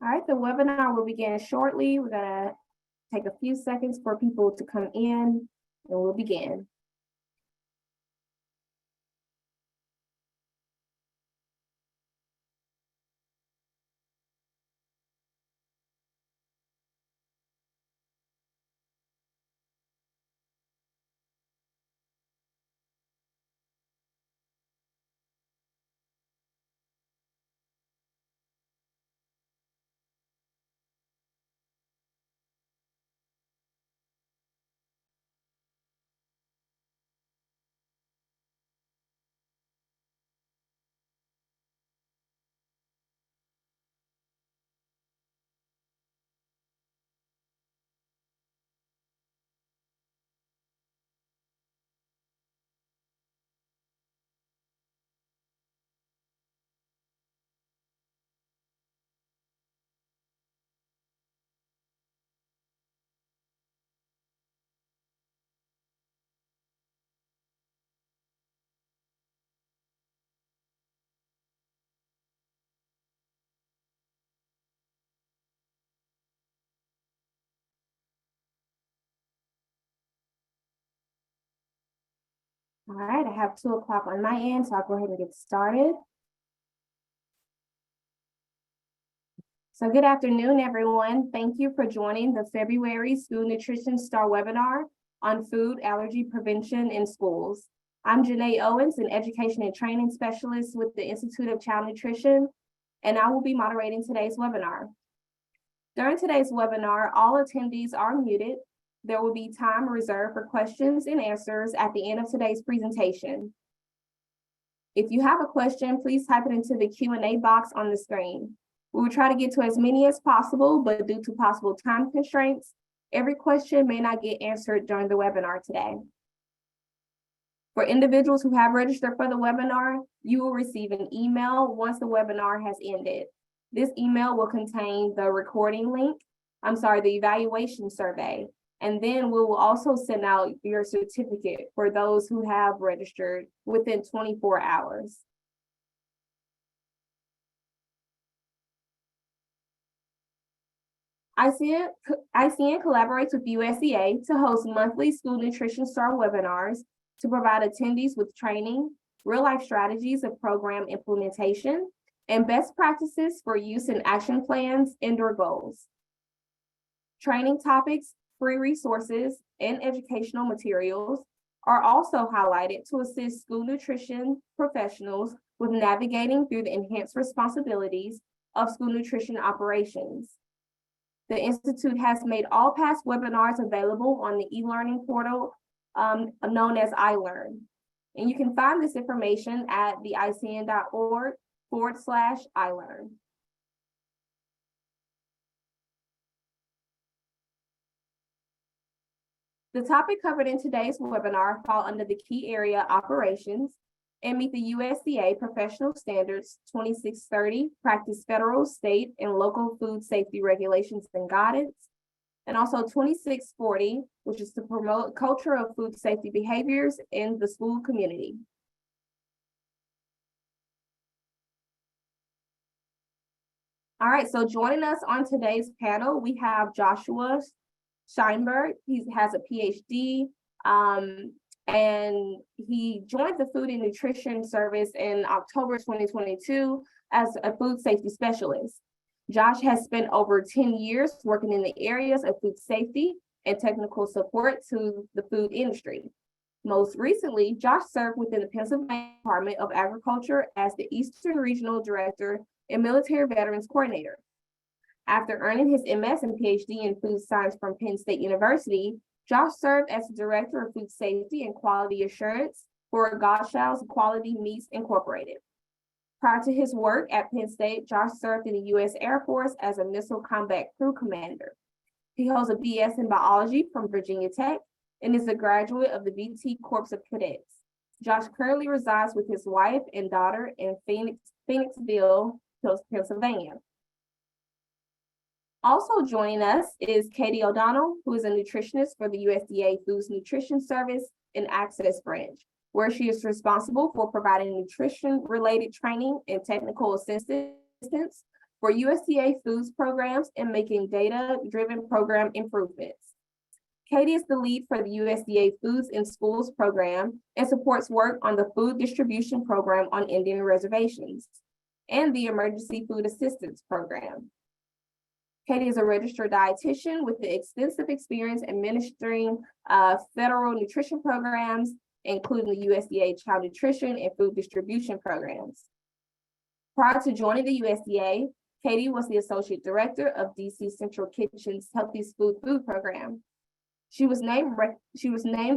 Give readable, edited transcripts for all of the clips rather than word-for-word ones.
All right, the webinar will begin shortly. We're gonna take a few seconds for people to come in and we'll begin. All right, I have 2 o'clock on my end, so I'll go ahead and get started. So good afternoon, everyone. Thank you for joining the February School Nutrition Star webinar on food allergy prevention in schools. I'm Janae Owens, an education and training specialist with the Institute of Child Nutrition, and I will be moderating today's webinar. During today's webinar, all attendees are muted. There will be time reserved for questions and answers at the end of today's presentation. If you have a question, please type it into the Q&A box on the screen. We will try to get to as many as possible, but due to possible time constraints, every question may not get answered during the webinar today. For individuals who have registered for the webinar, you will receive an email once the webinar has ended. This email will contain the recording link, the evaluation survey, and then we will also send out your certificate for those who have registered within 24 hours. ICN collaborates with USDA to host monthly School Nutrition Star webinars to provide attendees with training, real-life strategies of program implementation, and best practices for use in action plans and or goals. Training topics, free resources, and educational materials are also highlighted to assist school nutrition professionals with navigating through the enhanced responsibilities of school nutrition operations. The Institute has made all past webinars available on the e-learning portal known as iLearn. And you can find this information at the icn.org/iLearn. The topic covered in today's webinar fall under the key area operations and meet the USDA Professional Standards 2630, practice federal, state, and local food safety regulations and guidance, and also 2640, which is to promote culture of food safety behaviors in the school community. All right, so joining us on today's panel, we have Joshua Scheinberg. He has a PhD, and he joined the Food and Nutrition Service in October 2022 as a food safety specialist. Josh has spent over 10 years working in the areas of food safety and technical support to the food industry. Most recently, Josh served within the Pennsylvania Department of Agriculture as the Eastern Regional Director and Military Veterans Coordinator. After earning his MS and PhD in food science from Penn State University, Josh served as the Director of Food Safety and Quality Assurance for Godchild's Quality Meats Incorporated. Prior to his work at Penn State, Josh served in the U.S. Air Force as a Missile Combat Crew Commander. He holds a BS in Biology from Virginia Tech and is a graduate of the VT Corps of Cadets. Josh currently resides with his wife and daughter in Phoenixville, Pennsylvania. Also joining us is Katie O'Donnell, who is a nutritionist for the USDA Foods Nutrition Service and Access Branch, where she is responsible for providing nutrition-related training and technical assistance for USDA Foods programs and making data-driven program improvements. Katie is the lead for the USDA Foods in Schools program and supports work on the food distribution program on Indian reservations and the Emergency Food Assistance Program. Katie is a registered dietitian with the extensive experience administering federal nutrition programs, including the USDA Child Nutrition and Food Distribution programs. Prior to joining the USDA, Katie was the Associate Director of DC Central Kitchen's Healthiest Food program. She was named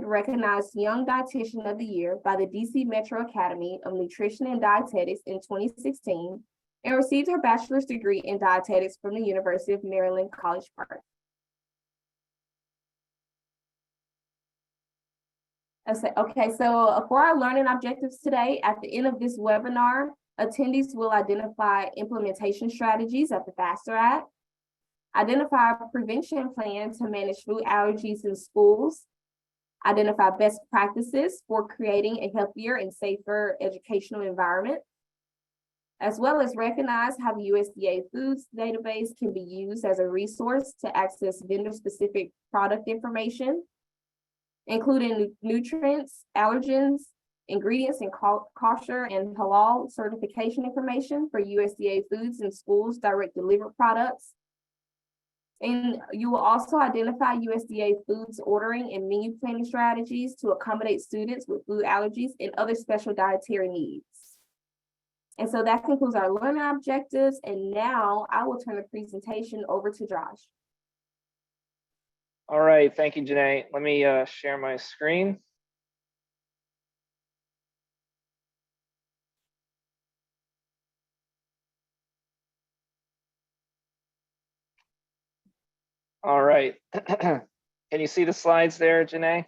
Recognized Young Dietitian of the Year by the DC Metro Academy of Nutrition and Dietetics in 2016 and received her bachelor's degree in dietetics from the University of Maryland, College Park. Okay, so for our learning objectives today, at the end of this webinar, attendees will identify implementation strategies at the FASTER Act, identify a prevention plan to manage food allergies in schools, identify best practices for creating a healthier and safer educational environment, as well as recognize how the USDA Foods Database can be used as a resource to access vendor-specific product information, including nutrients, allergens, ingredients, and kosher and halal certification information for USDA Foods and Schools direct delivered products. And you will also identify USDA Foods ordering and menu planning strategies to accommodate students with food allergies and other special dietary needs. And so that concludes our learning objectives. And now I will turn the presentation over to Josh. All right, thank you, Janae. Let me share my screen. All right, can you see the slides there, Janae?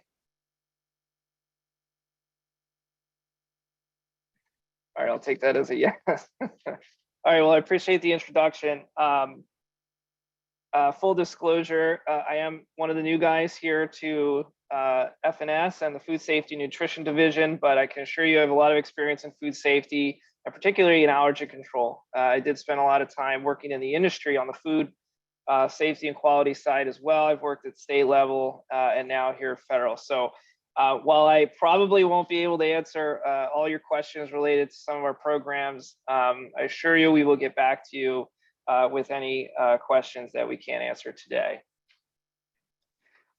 All right, I'll take that as a yes. All right, well, I appreciate the introduction. Full disclosure, I am one of the new guys here to F&S and the Food Safety Nutrition Division, but I can assure you I have a lot of experience in food safety, and particularly in allergy control. I did spend a lot of time working in the industry on the food safety and quality side as well. I've worked at state level and now here federal. So while I probably won't be able to answer all your questions related to some of our programs, I assure you we will get back to you with any questions that we can't answer today.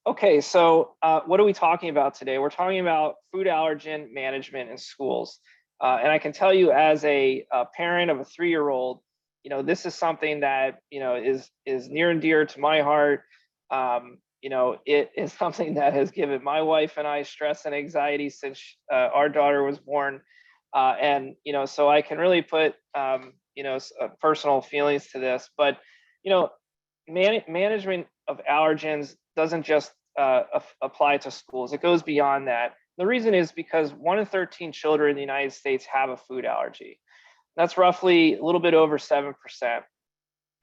Okay, so what are we talking about today? We're talking about food allergen management in schools. And I can tell you as a parent of a 3-year-old, you know, this is something that, you know, is near and dear to my heart. You know, it is something that has given my wife and I stress and anxiety since our daughter was born. And, you know, so I can really put, you know, personal feelings to this, but, you know, management of allergens doesn't just apply to schools. It goes beyond that. The reason is because 1 in 13 children in the United States have a food allergy. That's roughly a little bit over 7%. When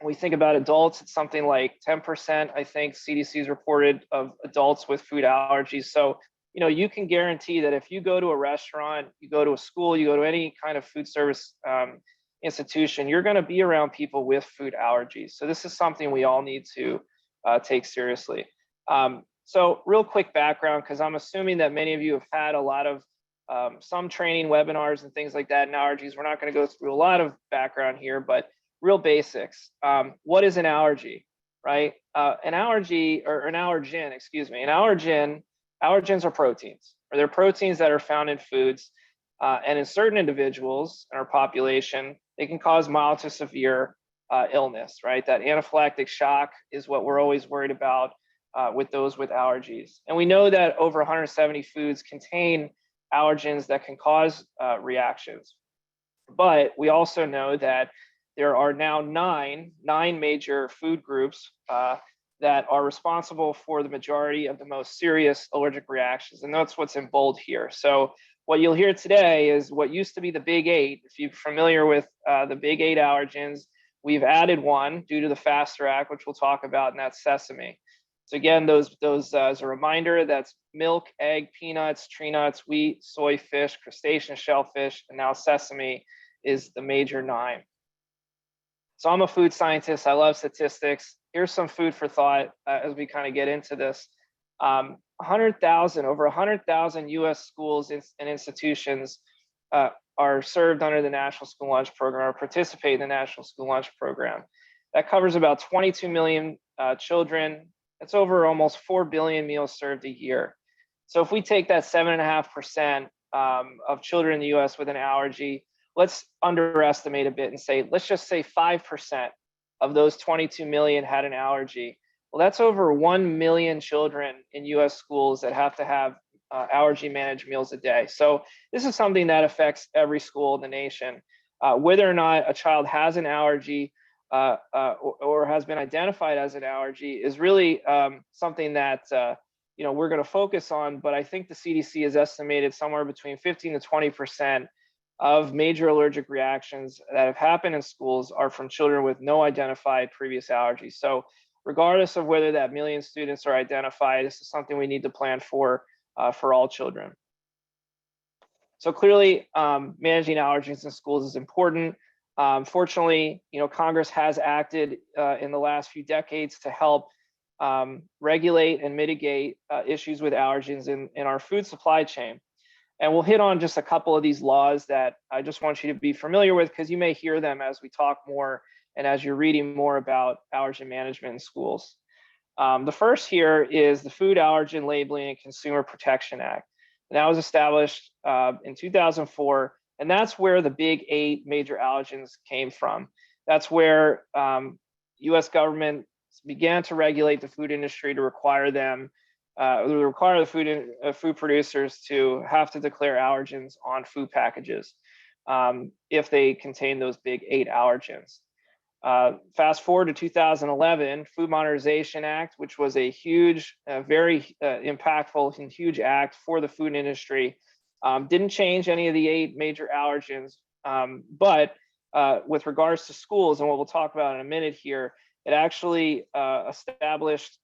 we think about adults, it's something like 10%, I think CDC's reported, of adults with food allergies. So, you know, you can guarantee that if you go to a restaurant, you go to a school, you go to any kind of food service institution, you're going to be around people with food allergies. So this is something we all need to take seriously. So real quick background, because I'm assuming that many of you have had a lot of some training webinars and things like that in allergies. We're not going to go through a lot of background here, but real basics. What is an allergy, right? An allergy, or an allergen, excuse me, an allergen, allergens are proteins, or they're proteins that are found in foods. And in certain individuals in our population, they can cause mild to severe illness, right? That anaphylactic shock is what we're always worried about with those with allergies. And we know that over 170 foods contain allergens that can cause reactions. But we also know that there are now nine major food groups that are responsible for the majority of the most serious allergic reactions. And that's what's in bold here. So what you'll hear today is what used to be the big 8. If you're familiar with the big 8 allergens, we've added one due to the FASTER Act, which we'll talk about, and that's sesame. So again, those as a reminder, that's milk, egg, peanuts, tree nuts, wheat, soy, fish, crustacean, shellfish, and now sesame is the major 9. So I'm a food scientist. I love statistics. Here's some food for thought as we kind of get into this. 100,000, over 100,000 US schools and institutions are served under the National School Lunch Program or participate in the National School Lunch Program. That covers about 22 million children. That's over almost 4 billion meals served a year. So if we take that 7.5% of children in the US with an allergy, let's underestimate a bit and say, let's just say 5% of those 22 million had an allergy. Well, that's over 1 million children in US schools that have to have allergy managed meals a day. So this is something that affects every school in the nation. Whether or not a child has an allergy or has been identified as an allergy is really something that we're going to focus on. But I think the CDC has estimated somewhere between 15 to 20% of major allergic reactions that have happened in schools are from children with no identified previous allergies. So regardless of whether that million students are identified, this is something we need to plan for all children. So clearly, managing allergens in schools is important. Fortunately, Congress has acted in the last few decades to help regulate and mitigate issues with allergens in our food supply chain. And we'll hit on just a couple of these laws that I just want you to be familiar with, because you may hear them as we talk more and as you're reading more about allergen management in schools. The first here is the Food Allergen Labeling and Consumer Protection Act. And that was established in 2004, and that's where the big 8 major allergens came from. That's where US government began to regulate the food industry to require them require the food producers to have to declare allergens on food packages if they contain those big 8 allergens. Fast forward to 2011, Food Modernization Act, which was a huge, very impactful and huge act for the food industry, didn't change any of the 8 major allergens, but with regards to schools, and what we'll talk about in a minute here, it actually established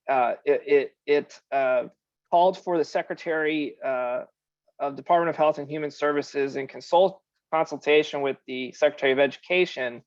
it called for the Secretary of Department of Health and Human Services in consultation with the Secretary of Education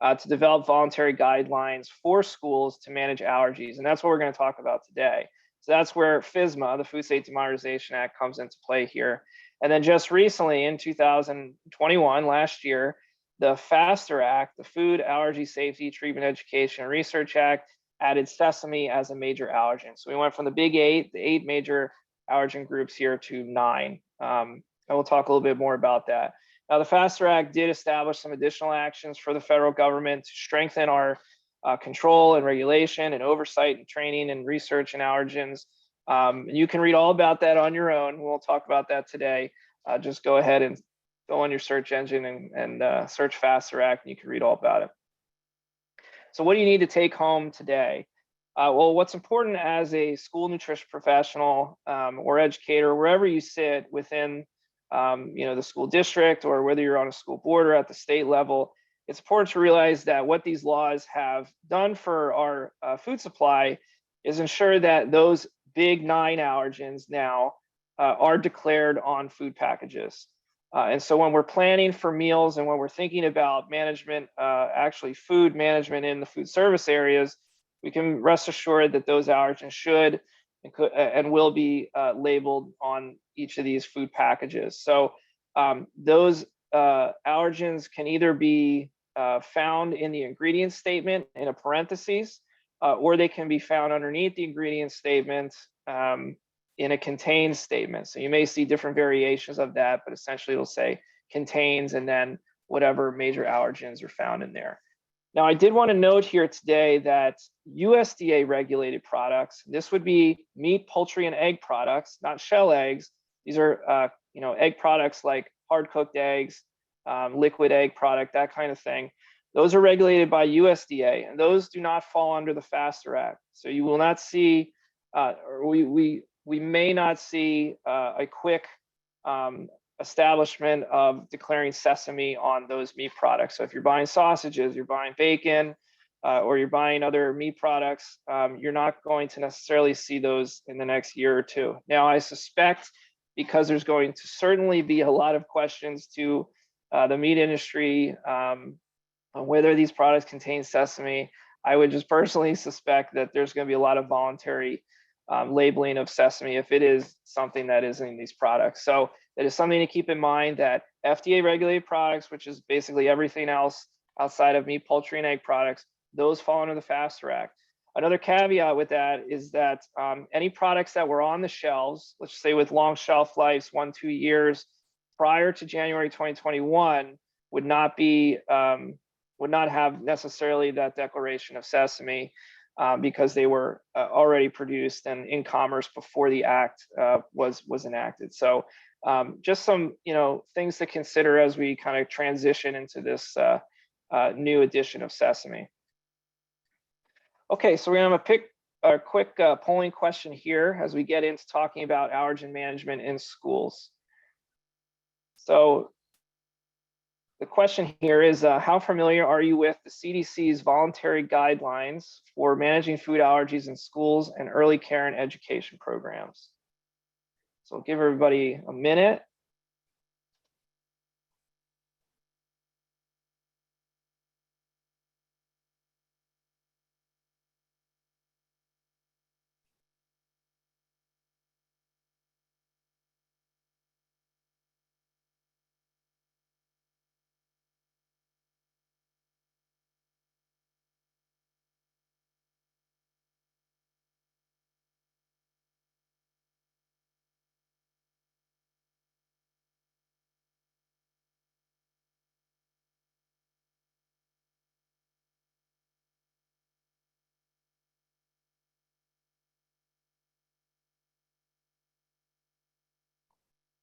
to develop voluntary guidelines for schools to manage allergies. And that's what we're going to talk about today. So that's where FSMA, the Food Safety Modernization Act, comes into play here. And then just recently in 2021, last year, the FASTER Act, the Food Allergy Safety Treatment Education and Research Act, added sesame as a major allergen. So we went from the big 8, the 8 major allergen groups here, to 9. And we'll talk a little bit more about that. Now, the FASTER Act did establish some additional actions for the federal government to strengthen our control and regulation and oversight and training and research in allergens. You can read all about that on your own. We'll talk about that today. Just go ahead and go on your search engine and search FASTER Act, and you can read all about it. So what do you need to take home today? Well, what's important as a school nutrition professional or educator, wherever you sit within the school district, or whether you're on a school board or at the state level, it's important to realize that what these laws have done for our food supply is ensure that those big 9 allergens now are declared on food packages. And so when we're planning for meals and when we're thinking about management, actually food management in the food service areas, we can rest assured that those allergens should and will be labeled on each of these food packages. So those allergens can either be found in the ingredient statement in a parentheses, or they can be found underneath the ingredient statement in a contains statement. So you may see different variations of that, but essentially it'll say contains and then whatever major allergens are found in there. Now, I did want to note here today that USDA regulated products, this would be meat, poultry, and egg products, not shell eggs. These are egg products like hard cooked eggs, liquid egg product, that kind of thing. Those are regulated by USDA, and those do not fall under the FASTER Act. So you will not see, we may not see a quick establishment of declaring sesame on those meat products. So if you're buying sausages, you're buying bacon, or you're buying other meat products, you're not going to necessarily see those in the next year or 2. Now, I suspect, because there's going to certainly be a lot of questions to the meat industry whether these products contain sesame. I would just personally suspect that there's going to be a lot of voluntary labeling of sesame if it is something that is in these products. So it is something to keep in mind that FDA regulated products, which is basically everything else outside of meat, poultry, and egg products, those fall under the FASTER Act. Another caveat with that is that any products that were on the shelves, let's say with long shelf lives, 1-2 years prior to January 2021, would not have necessarily that declaration of sesame because they were already produced and in commerce before the act was enacted. So just some things to consider as we kind of transition into this new edition of sesame. Okay, so we're gonna have a quick polling question here as we get into talking about allergen management in schools. So the question here is, how familiar are you with the CDC's voluntary guidelines for managing food allergies in schools and early care and education programs? So I'll give everybody a minute.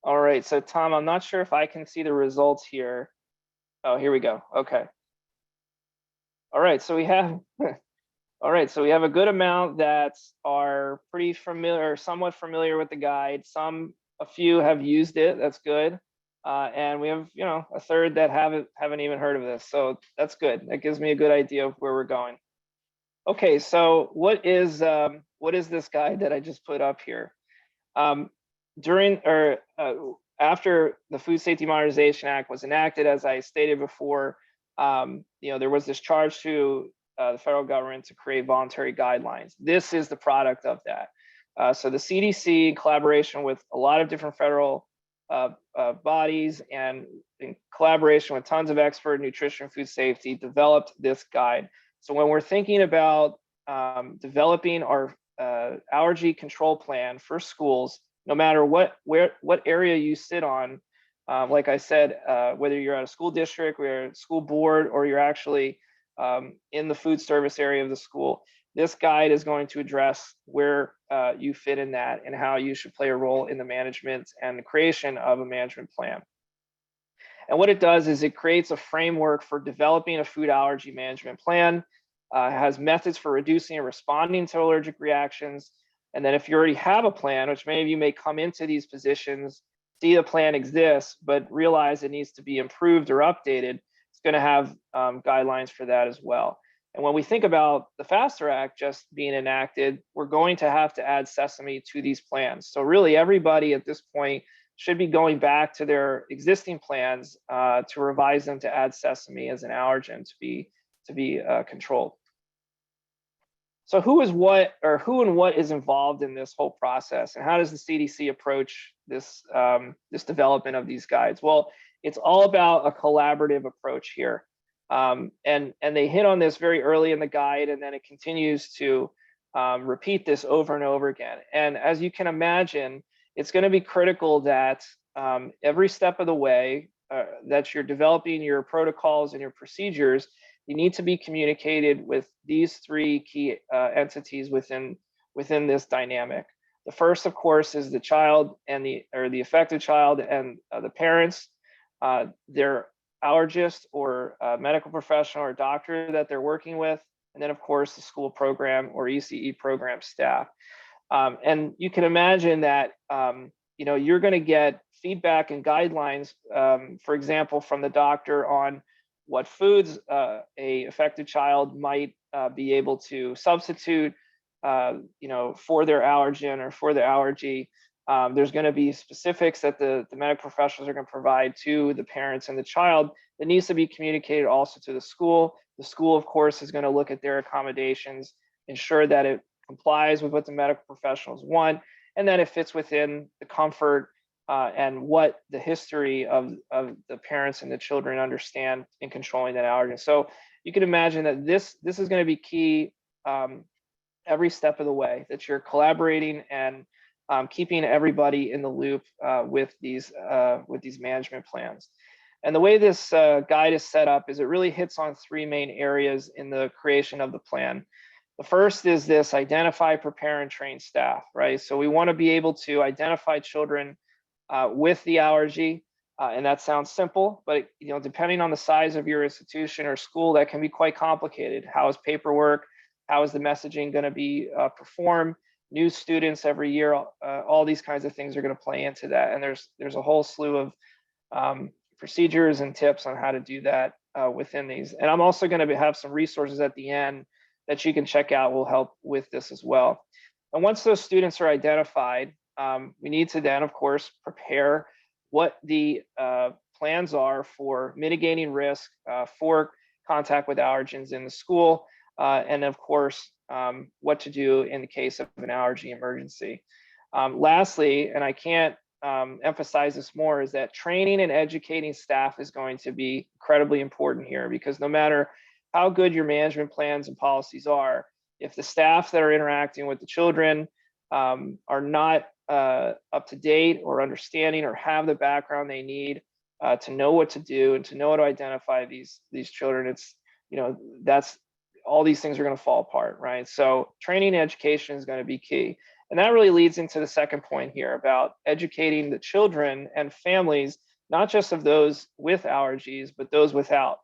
All right, so Tom, I'm not sure if I can see the results here. Oh, here we go. Okay. All right, so we have all right, so we have a good amount that are pretty familiar, somewhat familiar with the guide. A few have used it. That's good. And we have, a third that haven't even heard of this. So that's good. That gives me a good idea of where we're going. Okay, so what is this guide that I just put up here? After the Food Safety Modernization Act was enacted, as I stated before, there was this charge to the federal government to create voluntary guidelines. This is the product of that. So the CDC, in collaboration with a lot of different federal bodies and in collaboration with tons of expert nutrition food safety, developed this guide. So when we're thinking about developing our allergy control plan for schools, no matter what area you sit on, like I said, whether you're at a school district, or you're at a school board, or you're actually in the food service area of the school, this guide is going to address where you fit in that and how you should play a role in the management and the creation of a management plan. And what it does is it creates a framework for developing a food allergy management plan, has methods for reducing and responding to allergic reactions. And then if you already have a plan, which many of you may come into these positions, see the plan exists, but realize it needs to be improved or updated, it's going to have guidelines for that as well. And when we think about the FASTER Act just being enacted, we're going to have to add sesame to these plans. So really everybody at this point should be going back to their existing plans to revise them to add sesame as an allergen to be controlled. So who and what is involved in this whole process, and how does the CDC approach this development of these guides? Well, it's all about a collaborative approach here, and they hit on this very early in the guide, and then it continues to repeat this over and over again. And as you can imagine, it's going to be critical that every step of the way that you're developing your protocols and your procedures, you need to be communicated with these three key entities within this dynamic. The first, of course, is the child and the affected child and the parents, their allergist or medical professional or doctor that they're working with, and then of course the school program or ECE program staff. And you can imagine that you're going to get feedback and guidelines, for example, from the doctor on what foods a affected child might be able to substitute, for their allergen or for their allergy. There's going to be specifics that the medical professionals are going to provide to the parents and the child that needs to be communicated also to the school. The school, of course, is going to look at their accommodations, ensure that it complies with what the medical professionals want, and that it fits within the comfort and what the history of the parents and the children understand in controlling that allergen. So you can imagine that this is going to be key every step of the way, that you're collaborating and keeping everybody in the loop with these management plans. And the way this guide is set up is it really hits on three main areas in the creation of the plan. The first is this: identify, prepare, and train staff, right? So we want to be able to identify children with the allergy, and that sounds simple, but depending on the size of your institution or school, that can be quite complicated. How is paperwork? How is the messaging going to be performed? New students every year, all these kinds of things are going to play into that, and there's a whole slew of procedures and tips on how to do that within these. And I'm also going to have some resources at the end that you can check out, will help with this as well. And once those students are identified, we need to then, of course, prepare what the plans are for mitigating risk for contact with allergens in the school, and of course, what to do in the case of an allergy emergency. Lastly, and I can't emphasize this more, is that training and educating staff is going to be incredibly important here, because no matter how good your management plans and policies are, if the staff that are interacting with the children are not up to date or understanding or have the background they need to know what to do and to know how to identify these children, it's that's all these things are going to fall apart, right? So training and education is going to be key. And that really leads into the second point here about educating the children and families, not just of those with allergies, but those without.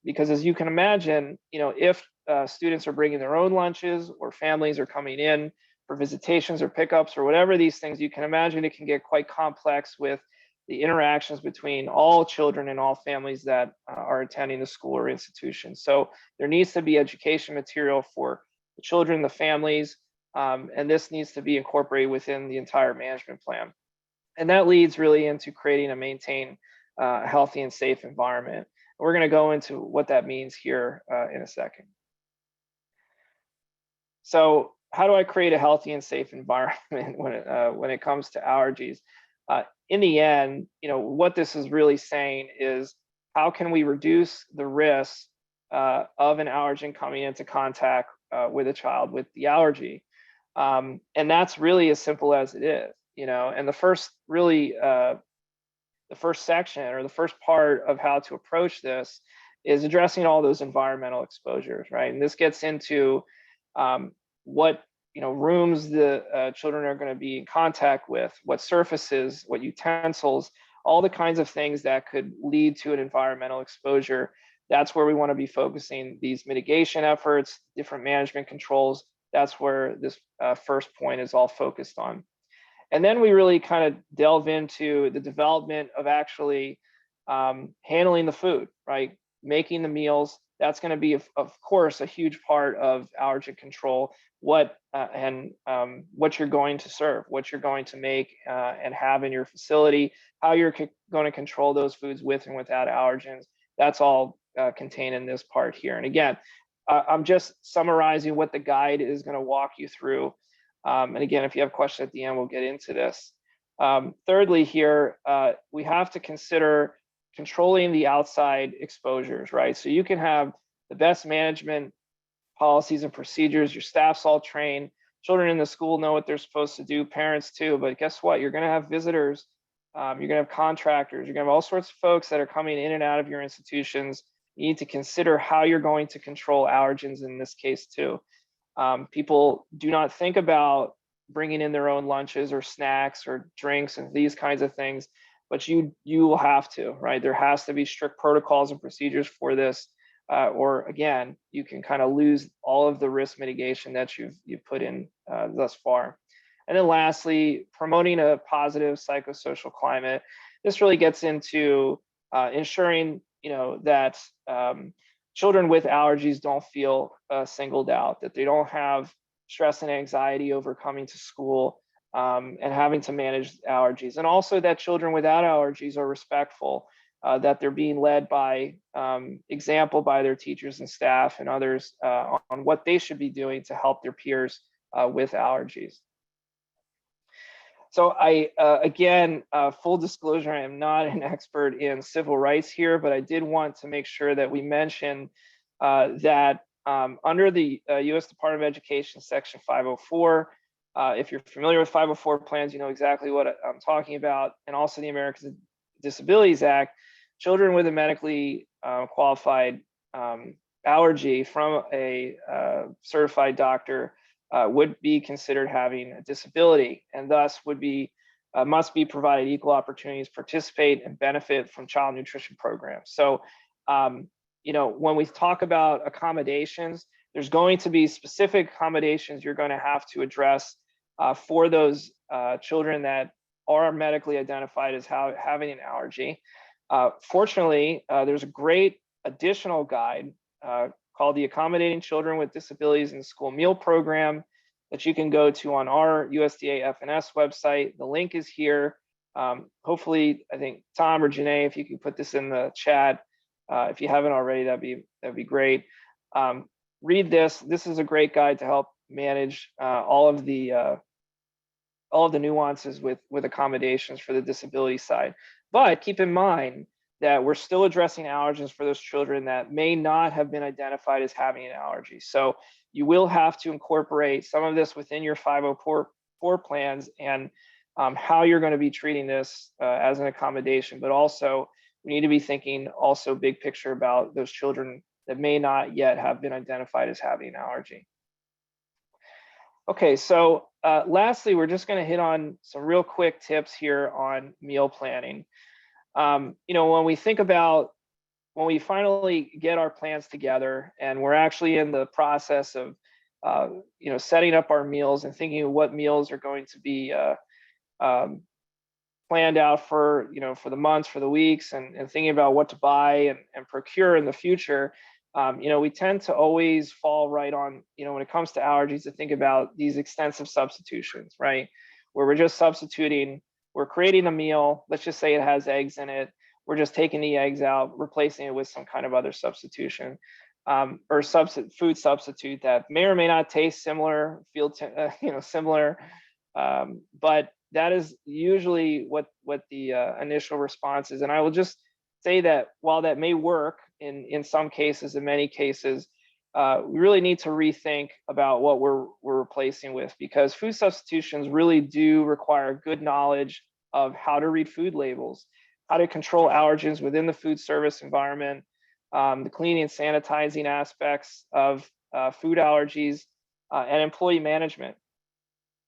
Because as you can imagine, if students are bringing their own lunches or families are coming in for visitations or pickups or whatever these things, you can imagine it can get quite complex with the interactions between all children and all families that are attending the school or institution. So there needs to be education material for the children, the families, and this needs to be incorporated within the entire management plan. And that leads really into creating and maintain a healthy and safe environment. We're going to go into what that means here in a second. So how do I create a healthy and safe environment when it comes to allergies? In the end, what this is really saying is, how can we reduce the risk of an allergen coming into contact with a child with the allergy? And that's really as simple as it is, and the first section, or the first part of how to approach this, is addressing all those environmental exposures, right? And this gets into what rooms the children are going to be in contact with, what surfaces, what utensils, all the kinds of things that could lead to an environmental exposure. That's where we want to be focusing these mitigation efforts, different management controls. That's where this first point is all focused on. And then we really kind of delve into the development of actually handling the food, right? Making the meals. That's going to be, of course, a huge part of allergen control. What you're going to serve, what you're going to make and have in your facility, how you're going to control those foods with and without allergens. That's all contained in this part here. And again, I'm just summarizing what the guide is going to walk you through. And again, if you have questions at the end, we'll get into this. Thirdly here, we have to consider controlling the outside exposures, right? So you can have the best management policies and procedures, your staff's all trained, children in the school know what they're supposed to do, parents too, but guess what? You're going to have visitors, you're going to have contractors, you're going to have all sorts of folks that are coming in and out of your institutions. You need to consider how you're going to control allergens in this case too. People do not think about bringing in their own lunches or snacks or drinks and these kinds of things, but you will have to, right? There has to be strict protocols and procedures for this, or again, you can kind of lose all of the risk mitigation that you've put in thus far. And then lastly, promoting a positive psychosocial climate. This really gets into ensuring that children with allergies don't feel singled out, that they don't have stress and anxiety over coming to school, and having to manage allergies, and also that children without allergies are respectful, that they're being led by example by their teachers and staff and others on what they should be doing to help their peers with allergies. So again, full disclosure, I am not an expert in civil rights here, but I did want to make sure that we mention that under the US Department of Education, Section 504, if you're familiar with 504 plans, you know exactly what I'm talking about, and also the Americans with Disabilities Act, children with a medically qualified allergy from a certified doctor would be considered having a disability, and thus would be must be provided equal opportunities to participate and benefit from child nutrition programs. So, you know, when we talk about accommodations, there's going to be specific accommodations you're going to have to address for those children that are medically identified as having an allergy. Fortunately, there's a great additional guide called the Accommodating Children with Disabilities in School Meal Program that you can go to on our USDA F&S website. The link is here. Hopefully, I think Tom or Janae, if you can put this in the chat, if you haven't already, that'd be great. Read this. This is a great guide to help manage all of the nuances with accommodations for the disability side. But keep in mind that we're still addressing allergens for those children that may not have been identified as having an allergy. So you will have to incorporate some of this within your 504 plans and how you're going to be treating this as an accommodation. But also, we need to be thinking also big picture about those children that may not yet have been identified as having an allergy. Okay, so lastly, we're just going to hit on some real quick tips here on meal planning. You know, when we think about when we finally get our plans together and we're actually in the process of, you know, setting up our meals and thinking of what meals are going to be planned out for, you know, for the months, for the weeks, and thinking about what to buy and procure in the future, you know, we tend to always fall right on, you know, when it comes to allergies, to think about these extensive substitutions, right? Where we're just substituting, we're creating a meal, let's just say it has eggs in it, we're just taking the eggs out, replacing it with some kind of other substitution, or food substitute that may or may not taste similar, feel you know, similar, but that is usually what the initial response is. And I will just say that while that may work in some cases, in many cases, we really need to rethink about what we're replacing with, because food substitutions really do require good knowledge of how to read food labels, how to control allergens within the food service environment, the cleaning and sanitizing aspects of food allergies, and employee management.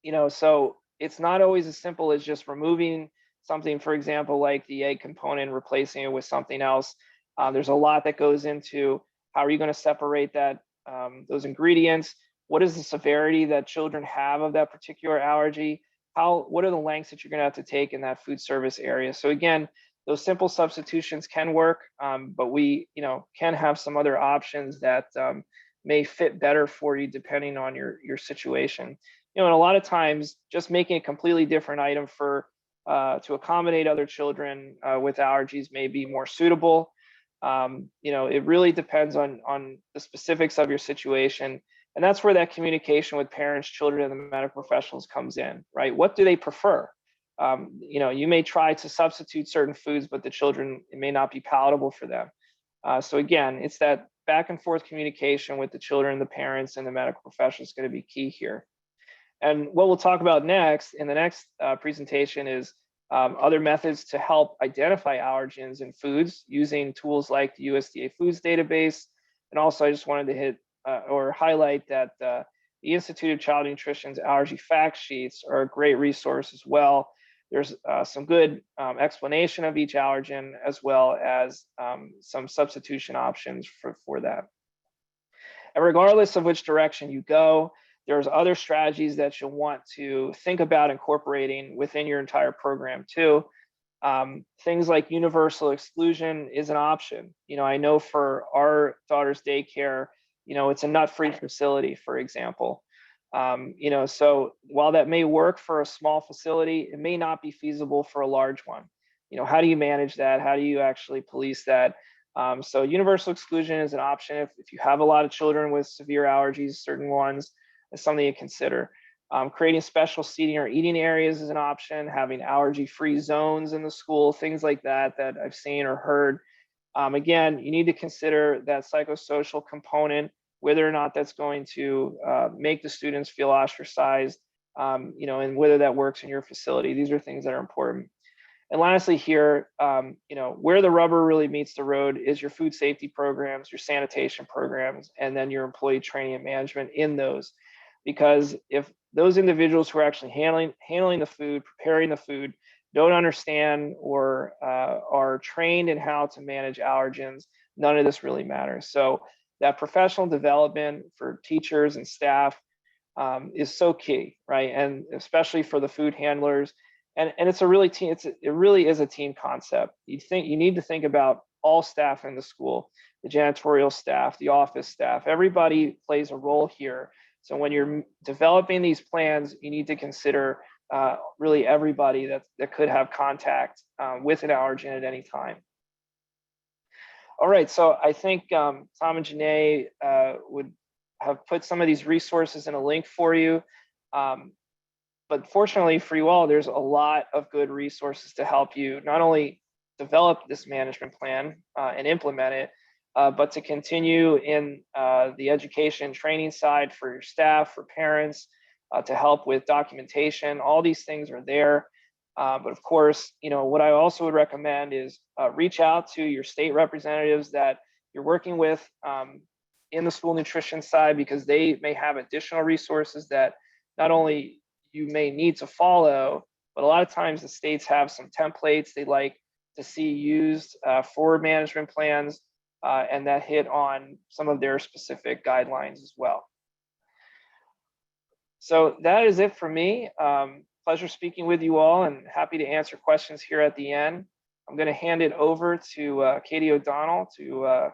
You know, so it's not always as simple as just removing something, for example, like the egg component, and replacing it with something else. There's a lot that goes into how are you going to separate that, those ingredients? What is the severity that children have of that particular allergy? What are the lengths that you're going to have to take in that food service area? So again, those simple substitutions can work, but we, you know, can have some other options that may fit better for you depending on your situation. You know, and a lot of times, just making a completely different item for to accommodate other children with allergies may be more suitable. You know, it really depends on the specifics of your situation. And that's where that communication with parents, children, and the medical professionals comes in, right? What do they prefer? You know, you may try to substitute certain foods, but the children, it may not be palatable for them. So again, it's that back and forth communication with the children, the parents, and the medical professionals is going to be key here. And what we'll talk about next in the next presentation is other methods to help identify allergens in foods using tools like the USDA Foods Database. And also, I just wanted to hit or highlight that the Institute of Child Nutrition's allergy fact sheets are a great resource as well. There's some good explanation of each allergen, as well as some substitution options for that. And regardless of which direction you go, there's other strategies that you'll want to think about incorporating within your entire program too. Things like universal exclusion is an option. You know, I know for our daughter's daycare, you know, it's a nut-free facility, for example. So while that may work for a small facility, it may not be feasible for a large one. How do you manage that? How do you actually police that? So universal exclusion is an option if you have a lot of children with severe allergies, certain ones, is something to consider. Creating special seating or eating areas is an option, having allergy-free zones in the school, things like that I've seen or heard. Again, you need to consider that psychosocial component, whether or not that's going to make the students feel ostracized, and whether that works in your facility. These are things that are important. And lastly here, where the rubber really meets the road is your food safety programs, your sanitation programs, and then your employee training and management in those. Because if those individuals who are actually handling the food, preparing the food, don't understand or are trained in how to manage allergens, none of this really matters. So that professional development for teachers and staff is so key, right? And especially for the food handlers. And it's a really team, it really is a team concept. You need to think about all staff in the school, the janitorial staff, the office staff, everybody plays a role here. So when you're developing these plans, you need to consider really everybody that could have contact with an allergen at any time. All right, so I think Tom and Janae would have put some of these resources in a link for you. But fortunately for you all, there's a lot of good resources to help you not only develop this management plan and implement it, but to continue in the education training side for your staff, for parents, to help with documentation. All these things are there. But of course, what I also would recommend is reach out to your state representatives that you're working with in the school nutrition side, because they may have additional resources that not only you may need to follow, but a lot of times the states have some templates they like to see used for management plans, and that hit on some of their specific guidelines as well. So that is it for me. Pleasure speaking with you all, and happy to answer questions here at the end. I'm going to hand it over to Katie O'Donnell to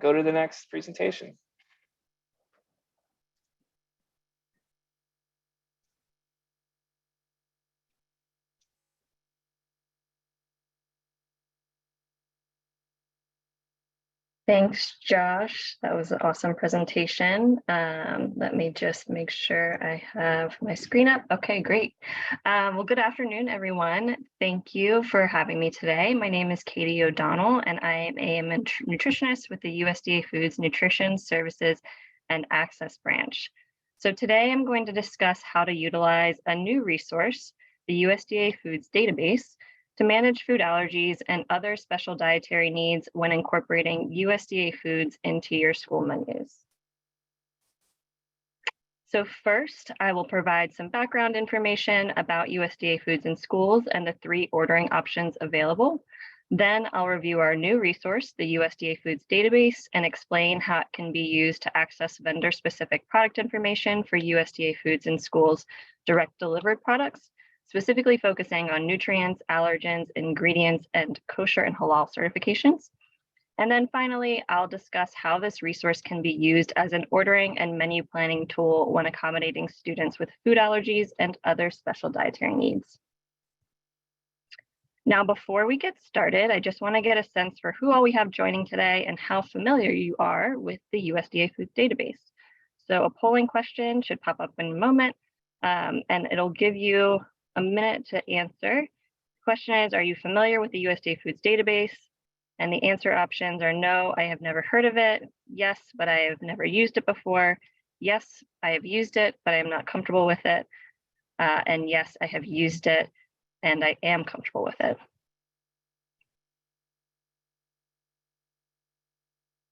go to the next presentation. Thanks, Josh. That was an awesome presentation. Let me just make sure I have my screen up. Okay, great. Well, good afternoon, everyone. Thank you for having me today. My name is Katie O'Donnell, and I am a nutritionist with the USDA Foods Nutrition Services and Access Branch. So today I'm going to discuss how to utilize a new resource, the USDA Foods Database, to manage food allergies and other special dietary needs when incorporating USDA foods into your school menus. So first, I will provide some background information about USDA foods in schools and the 3 ordering options available. Then I'll review our new resource, the USDA Foods Database, and explain how it can be used to access vendor-specific product information for USDA foods in schools' direct delivered products, specifically focusing on nutrients, allergens, ingredients, and kosher and halal certifications. And then finally, I'll discuss how this resource can be used as an ordering and menu planning tool when accommodating students with food allergies and other special dietary needs. Now, before we get started, I just want to get a sense for who all we have joining today and how familiar you are with the USDA Foods Database. So a polling question should pop up in a moment, and it'll give you a minute to answer. The question is, are you familiar with the USDA Foods Database? And the answer options are no, I have never heard of it. Yes, but I have never used it before. Yes, I have used it, but I am not comfortable with it. And yes, I have used it and I am comfortable with it.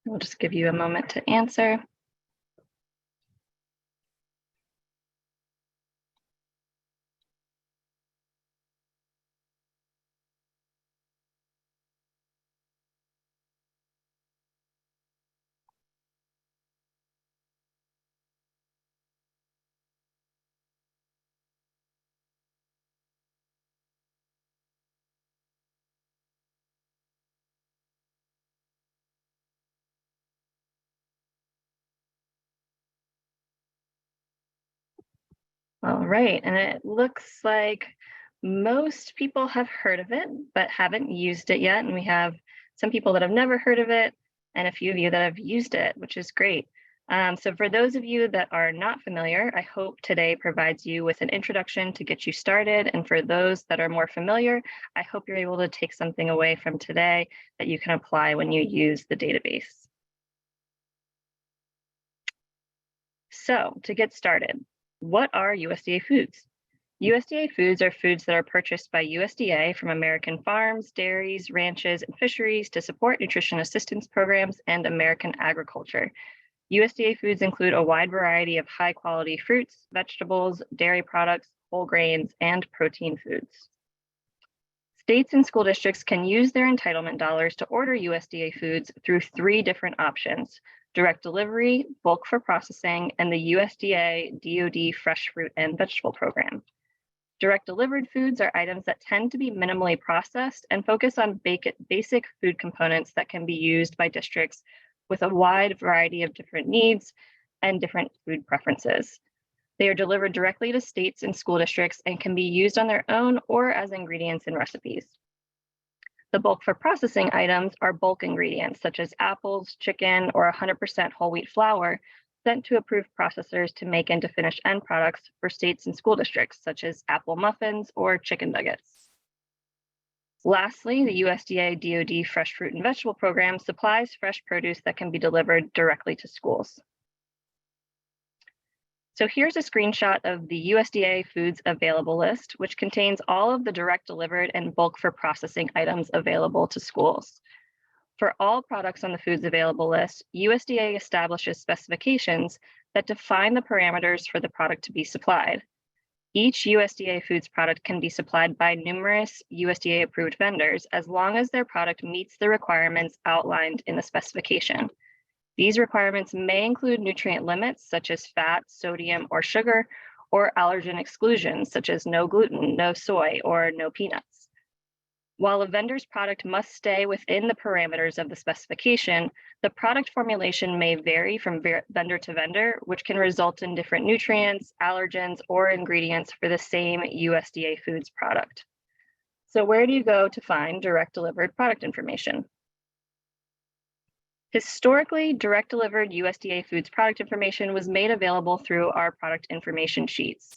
We'll just give you a moment to answer. All right, and it looks like most people have heard of it, but haven't used it yet. And we have some people that have never heard of it and a few of you that have used it, which is great. So for those of you that are not familiar, I hope today provides you with an introduction to get you started. And for those that are more familiar, I hope you're able to take something away from today that you can apply when you use the database. So to get started, what are USDA foods? USDA foods are foods that are purchased by USDA from American farms, dairies, ranches, and fisheries to support nutrition assistance programs and American agriculture. USDA foods include a wide variety of high-quality fruits, vegetables, dairy products, whole grains, and protein foods. States and school districts can use their entitlement dollars to order USDA foods through 3 different options: direct delivery, bulk for processing, and the USDA DoD Fresh Fruit and Vegetable Program. Direct delivered foods are items that tend to be minimally processed and focus on basic food components that can be used by districts with a wide variety of different needs and different food preferences. They are delivered directly to states and school districts and can be used on their own or as ingredients in recipes. The bulk for processing items are bulk ingredients such as apples, chicken, or 100% whole wheat flour sent to approved processors to make into finished end products for states and school districts such as apple muffins or chicken nuggets. Lastly, the USDA DoD Fresh Fruit and Vegetable Program supplies fresh produce that can be delivered directly to schools. So here's a screenshot of the USDA Foods Available list, which contains all of the direct delivered and bulk for processing items available to schools. For all products on the Foods Available list, USDA establishes specifications that define the parameters for the product to be supplied. Each USDA Foods product can be supplied by numerous USDA-approved vendors as long as their product meets the requirements outlined in the specification. These requirements may include nutrient limits such as fat, sodium, or sugar, or allergen exclusions such as no gluten, no soy, or no peanuts. While a vendor's product must stay within the parameters of the specification, the product formulation may vary from vendor to vendor, which can result in different nutrients, allergens, or ingredients for the same USDA Foods product. So where do you go to find direct delivered product information? Historically, direct delivered USDA Foods product information was made available through our product information sheets.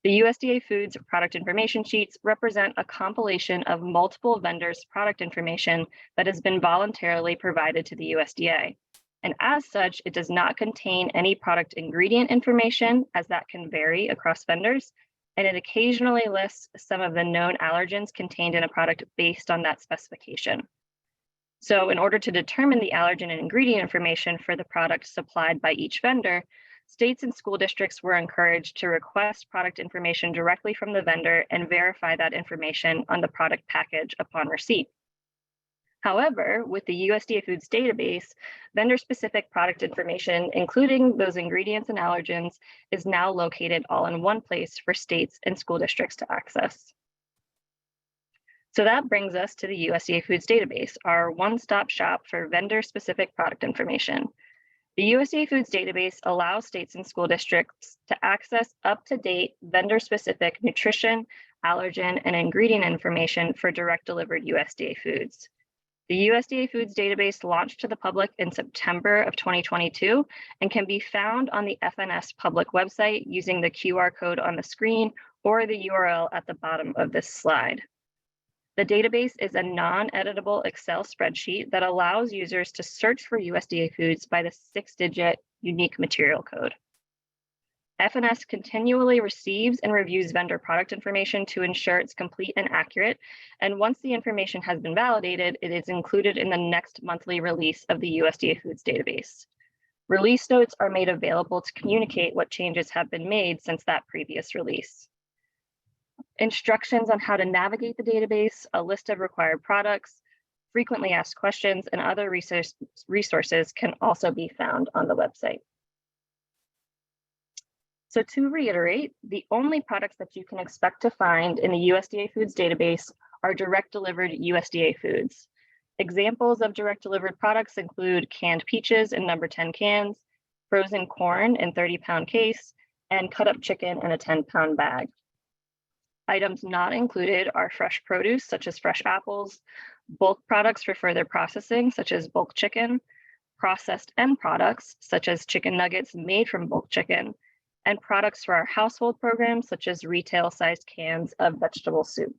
The USDA Foods product information sheets represent a compilation of multiple vendors' product information that has been voluntarily provided to the USDA. And as such, it does not contain any product ingredient information, as that can vary across vendors, and it occasionally lists some of the known allergens contained in a product based on that specification. So in order to determine the allergen and ingredient information for the product supplied by each vendor, states and school districts were encouraged to request product information directly from the vendor and verify that information on the product package upon receipt. However, with the USDA Foods Database, vendor-specific product information, including those ingredients and allergens, is now located all in one place for states and school districts to access. So that brings us to the USDA Foods Database, our one-stop shop for vendor-specific product information. The USDA Foods Database allows states and school districts to access up-to-date vendor-specific nutrition, allergen, and ingredient information for direct delivered USDA foods. The USDA Foods Database launched to the public in September of 2022 and can be found on the FNS public website using the QR code on the screen or the URL at the bottom of this slide. The database is a non-editable Excel spreadsheet that allows users to search for USDA foods by the 6-digit unique material code. FNS continually receives and reviews vendor product information to ensure it's complete and accurate, and once the information has been validated, it is included in the next monthly release of the USDA Foods Database. Release notes are made available to communicate what changes have been made since that previous release. Instructions on how to navigate the database, a list of required products, frequently asked questions, and other resources can also be found on the website. So to reiterate, the only products that you can expect to find in the USDA Foods Database are direct delivered USDA foods. Examples of direct delivered products include canned peaches in number 10 cans, frozen corn in 30-pound case, and cut up chicken in a 10-pound bag. Items not included are fresh produce, such as fresh apples, bulk products for further processing, such as bulk chicken, processed end products, such as chicken nuggets made from bulk chicken, and products for our household program, such as retail-sized cans of vegetable soup.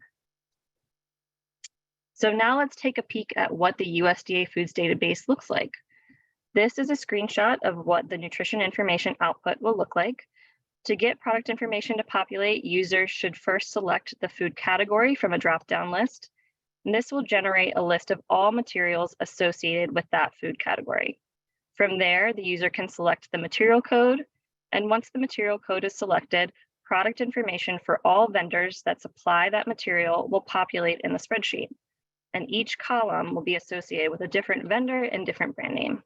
So now let's take a peek at what the USDA Foods Database looks like. This is a screenshot of what the nutrition information output will look like. To get product information to populate, users should first select the food category from a drop-down list. And this will generate a list of all materials associated with that food category. From there, the user can select the material code. And once the material code is selected, product information for all vendors that supply that material will populate in the spreadsheet. And each column will be associated with a different vendor and different brand name.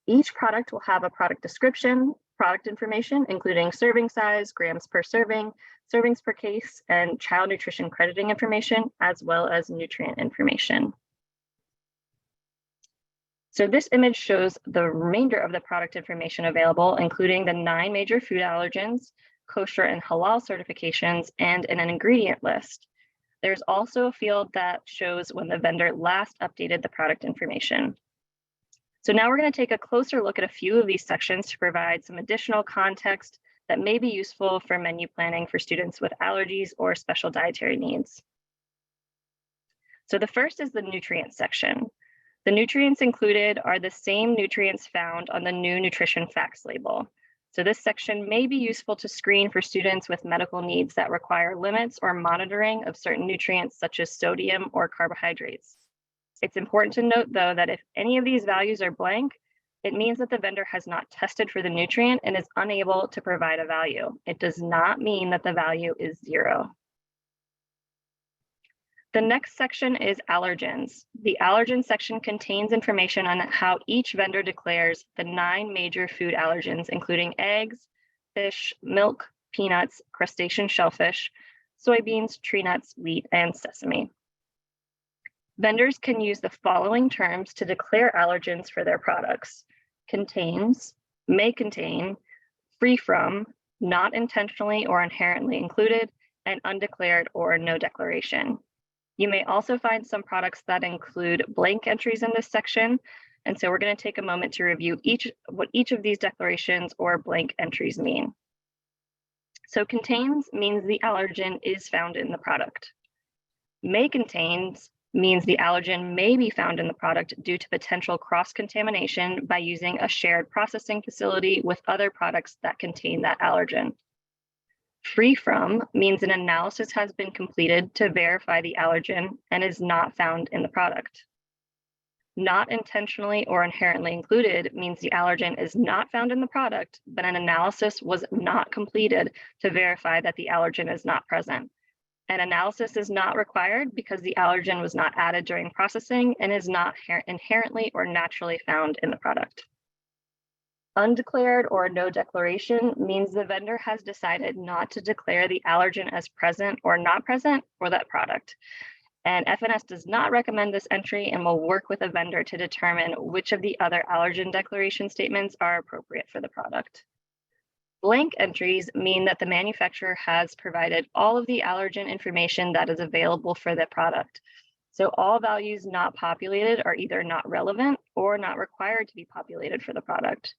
Each product will have a product description, product information, including serving size, grams per serving, servings per case, and child nutrition crediting information, as well as nutrient information. So this image shows the remainder of the product information available, including the 9 major food allergens, kosher and halal certifications, and an ingredient list. There's also a field that shows when the vendor last updated the product information. So now we're going to take a closer look at a few of these sections to provide some additional context that may be useful for menu planning for students with allergies or special dietary needs. So the first is the nutrients section. The nutrients included are the same nutrients found on the new nutrition facts label. So this section may be useful to screen for students with medical needs that require limits or monitoring of certain nutrients such as sodium or carbohydrates. It's important to note, though, that if any of these values are blank, it means that the vendor has not tested for the nutrient and is unable to provide a value. It does not mean that the value is 0. The next section is allergens. The allergen section contains information on how each vendor declares the 9 major food allergens, including eggs, fish, milk, peanuts, crustacean shellfish, soybeans, tree nuts, wheat, and sesame. Vendors can use the following terms to declare allergens for their products: contains, may contain, free from, not intentionally or inherently included, and undeclared or no declaration. You may also find some products that include blank entries in this section. And so we're going to take a moment to review what each of these declarations or blank entries mean. So contains means the allergen is found in the product. May contains means the allergen may be found in the product due to potential cross-contamination by using a shared processing facility with other products that contain that allergen. Free from means an analysis has been completed to verify the allergen and is not found in the product. Not intentionally or inherently included means the allergen is not found in the product, but an analysis was not completed to verify that the allergen is not present. An analysis is not required because the allergen was not added during processing and is not inherently or naturally found in the product. Undeclared or no declaration means the vendor has decided not to declare the allergen as present or not present for that product. And FNS does not recommend this entry and will work with a vendor to determine which of the other allergen declaration statements are appropriate for the product. Blank entries mean that the manufacturer has provided all of the allergen information that is available for the product. So all values not populated are either not relevant or not required to be populated for the product.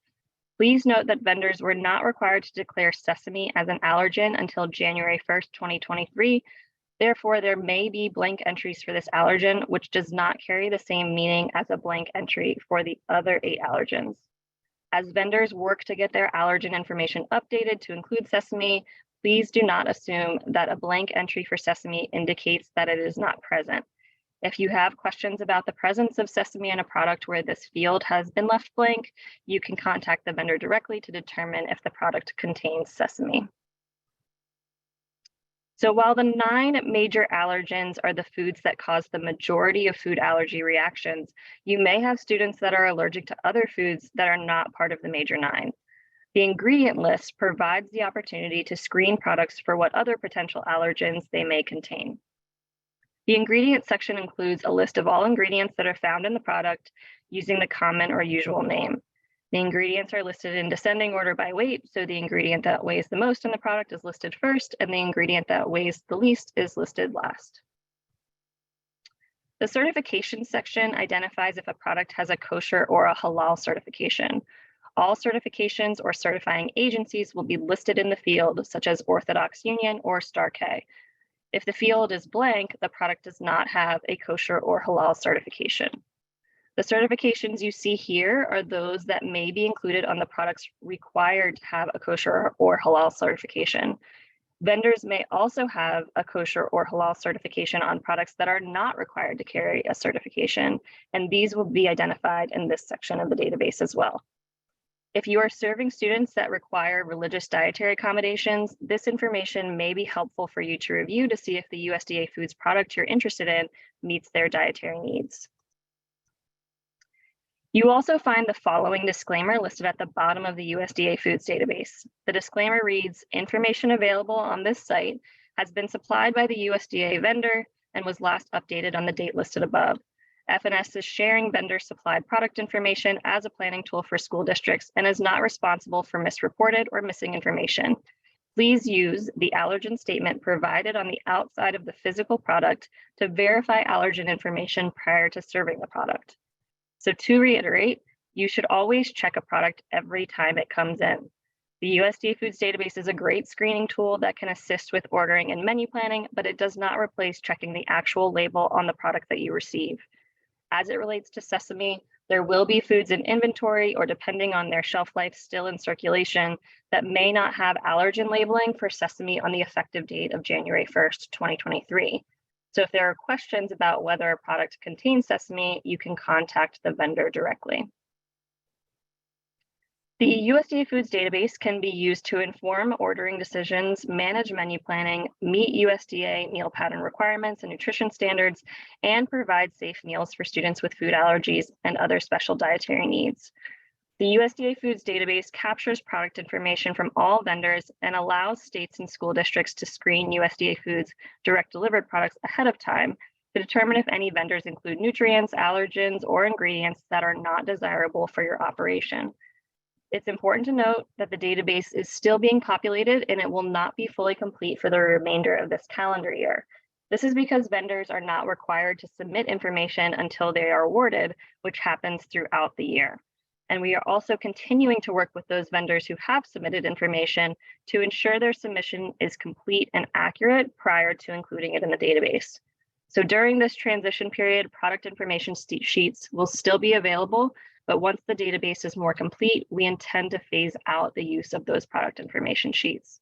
Please note that vendors were not required to declare sesame as an allergen until January 1st, 2023. Therefore, there may be blank entries for this allergen, which does not carry the same meaning as a blank entry for the other 8 allergens. As vendors work to get their allergen information updated to include sesame, please do not assume that a blank entry for sesame indicates that it is not present. If you have questions about the presence of sesame in a product where this field has been left blank, you can contact the vendor directly to determine if the product contains sesame. So while the 9 major allergens are the foods that cause the majority of food allergy reactions, you may have students that are allergic to other foods that are not part of the major 9. The ingredient list provides the opportunity to screen products for what other potential allergens they may contain. The ingredients section includes a list of all ingredients that are found in the product using the common or usual name. The ingredients are listed in descending order by weight, so the ingredient that weighs the most in the product is listed first, and the ingredient that weighs the least is listed last. The certification section identifies if a product has a kosher or a halal certification. All certifications or certifying agencies will be listed in the field, such as Orthodox Union or Star K. If the field is blank, the product does not have a kosher or halal certification. The certifications you see here are those that may be included on the products required to have a kosher or halal certification. Vendors may also have a kosher or halal certification on products that are not required to carry a certification, and these will be identified in this section of the database as well. If you are serving students that require religious dietary accommodations, this information may be helpful for you to review to see if the USDA Foods product you're interested in meets their dietary needs. You also find the following disclaimer listed at the bottom of the USDA Foods database. The disclaimer reads, information available on this site has been supplied by the USDA vendor and was last updated on the date listed above. FNS is sharing vendor supplied product information as a planning tool for school districts and is not responsible for misreported or missing information. Please use the allergen statement provided on the outside of the physical product to verify allergen information prior to serving the product. So to reiterate, you should always check a product every time it comes in. The USDA Foods Database is a great screening tool that can assist with ordering and menu planning, but it does not replace checking the actual label on the product that you receive. As it relates to sesame, there will be foods in inventory or depending on their shelf life still in circulation that may not have allergen labeling for sesame on the effective date of January 1st, 2023. So if there are questions about whether a product contains sesame, you can contact the vendor directly. The USDA Foods Database can be used to inform ordering decisions, manage menu planning, meet USDA meal pattern requirements and nutrition standards, and provide safe meals for students with food allergies and other special dietary needs. The USDA Foods Database captures product information from all vendors and allows states and school districts to screen USDA Foods direct delivered products ahead of time to determine if any vendors include nutrients, allergens, or ingredients that are not desirable for your operation. It's important to note that the database is still being populated and it will not be fully complete for the remainder of this calendar year. This is because vendors are not required to submit information until they are awarded, which happens throughout the year. And we are also continuing to work with those vendors who have submitted information to ensure their submission is complete and accurate prior to including it in the database. So during this transition period, product information sheets will still be available, but once the database is more complete, we intend to phase out the use of those product information sheets.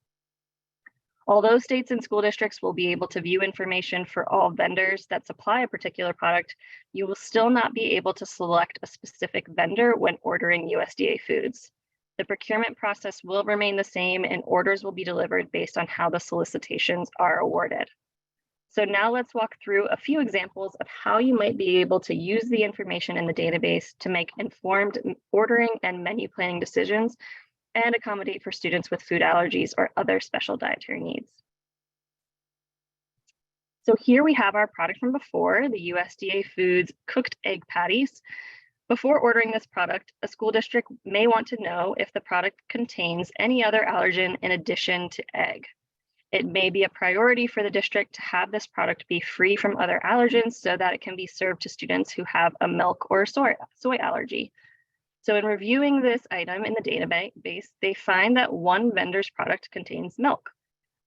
Although states and school districts will be able to view information for all vendors that supply a particular product, you will still not be able to select a specific vendor when ordering USDA foods. The procurement process will remain the same and orders will be delivered based on how the solicitations are awarded. So now let's walk through a few examples of how you might be able to use the information in the database to make informed ordering and menu planning decisions and accommodate for students with food allergies or other special dietary needs. So here we have our product from before, the USDA Foods cooked egg patties. Before ordering this product, a school district may want to know if the product contains any other allergen in addition to egg. It may be a priority for the district to have this product be free from other allergens so that it can be served to students who have a milk or soy allergy. So in reviewing this item in the database, they find that one vendor's product contains milk.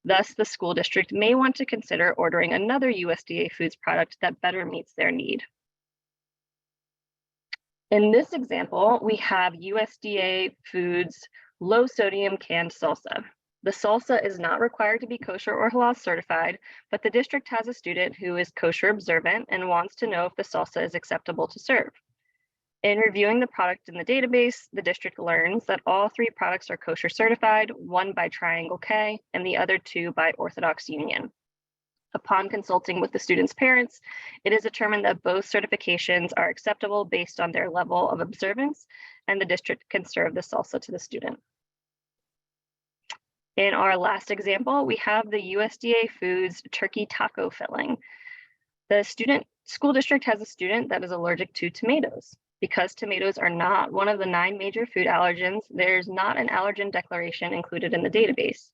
Thus, the school district may want to consider ordering another USDA Foods product that better meets their need. In this example, we have USDA Foods low sodium canned salsa. The salsa is not required to be kosher or halal certified, but the district has a student who is kosher observant and wants to know if the salsa is acceptable to serve. In reviewing the product in the database, the district learns that all three products are kosher certified, one by Triangle K and the other two by Orthodox Union. Upon consulting with the student's parents, it is determined that both certifications are acceptable based on their level of observance, and the district can serve the salsa to the student. In our last example, we have the USDA Foods turkey taco filling. The school district has a student that is allergic to tomatoes. Because tomatoes are not one of the 9 major food allergens, there's not an allergen declaration included in the database.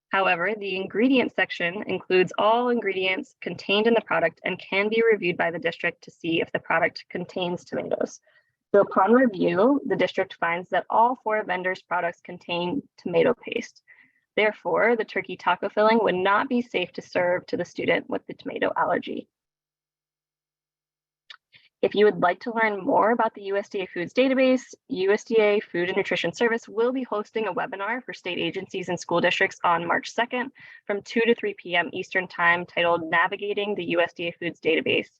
However, the ingredients section includes all ingredients contained in the product and can be reviewed by the district to see if the product contains tomatoes. So upon review, the district finds that all 4 vendors' products contain tomato paste. Therefore, the turkey taco filling would not be safe to serve to the student with the tomato allergy. If you would like to learn more about the USDA Foods Database, USDA Food and Nutrition Service will be hosting a webinar for state agencies and school districts on March 2nd from 2 to 3 p.m. Eastern Time titled Navigating the USDA Foods Database.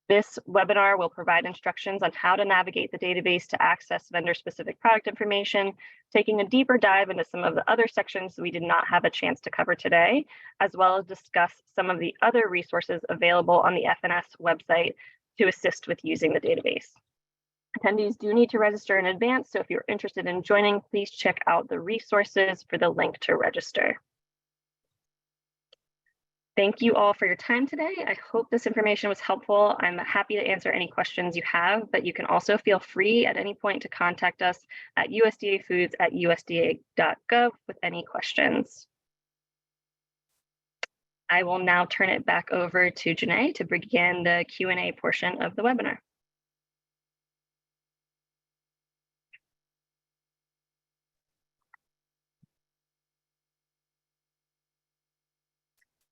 This webinar will provide instructions on how to navigate the database to access vendor-specific product information, taking a deeper dive into some of the other sections we did not have a chance to cover today, as well as discuss some of the other resources available on the FNS website to assist with using the database. Attendees do need to register in advance, so if you're interested in joining, please check out the resources for the link to register. Thank you all for your time today. I hope this information was helpful. I'm happy to answer any questions you have, but you can also feel free at any point to contact us at usdafoods@usda.gov with any questions. I will now turn it back over to Janae to begin the Q&A portion of the webinar.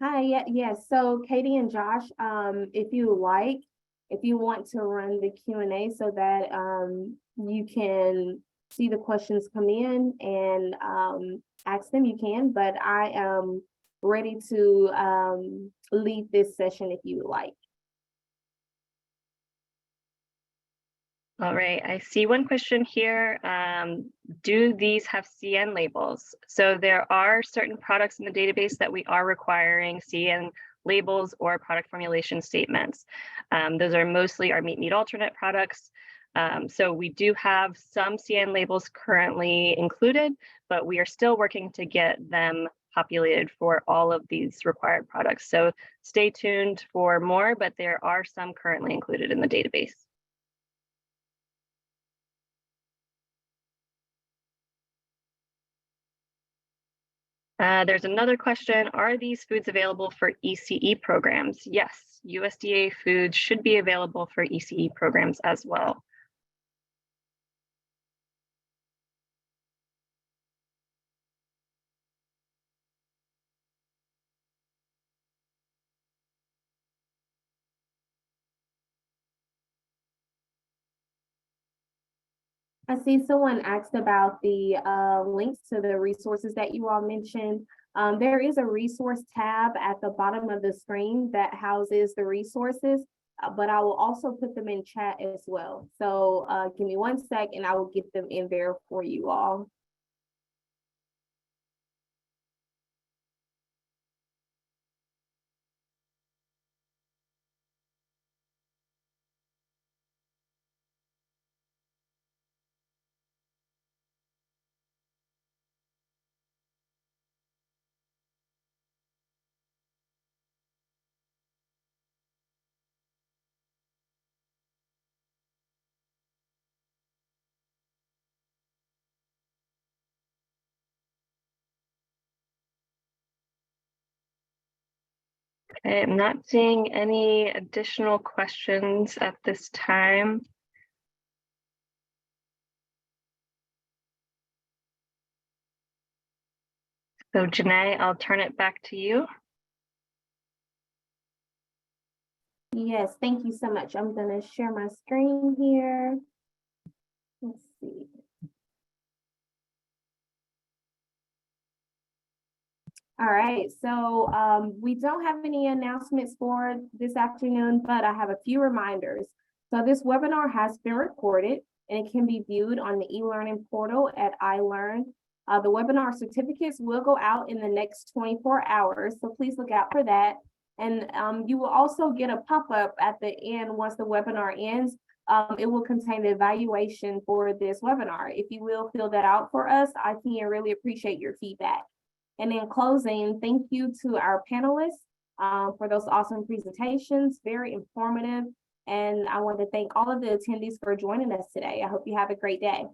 Hi, yes. So Katie and Josh, if you want to run the Q&A so that you can see the questions come in and ask them, you can, but I am ready to lead this session if you would like. All right, I see one question here. Do these have CN labels? So there are certain products in the database that we are requiring CN labels or product formulation statements. Those are mostly our meat alternate products. So we do have some CN labels currently included, but we are still working to get them populated for all of these required products. So stay tuned for more, but there are some currently included in the database. There's another question. Are these foods available for ECE programs? Yes, USDA foods should be available for ECE programs as well. I see someone asked about the links to the resources that you all mentioned. There is a resource tab at the bottom of the screen that houses the resources, but I will also put them in chat as well. So give me 1 sec and I will get them in there for you all. Okay, I'm not seeing any additional questions at this time. So Janae, I'll turn it back to you. Yes, thank you so much. I'm going to share my screen here. Let's see. All right, so we don't have any announcements for this afternoon, but I have a few reminders. So this webinar has been recorded and it can be viewed on the e-learning portal at iLearn. The webinar certificates will go out in the next 24 hours, so please look out for that. And you will also get a pop-up at the end once the webinar ends. It will contain the evaluation for this webinar. If you will fill that out for us, I can really appreciate your feedback. And in closing, thank you to our panelists for those awesome presentations, very informative. And I want to thank all of the attendees for joining us today. I hope you have a great day.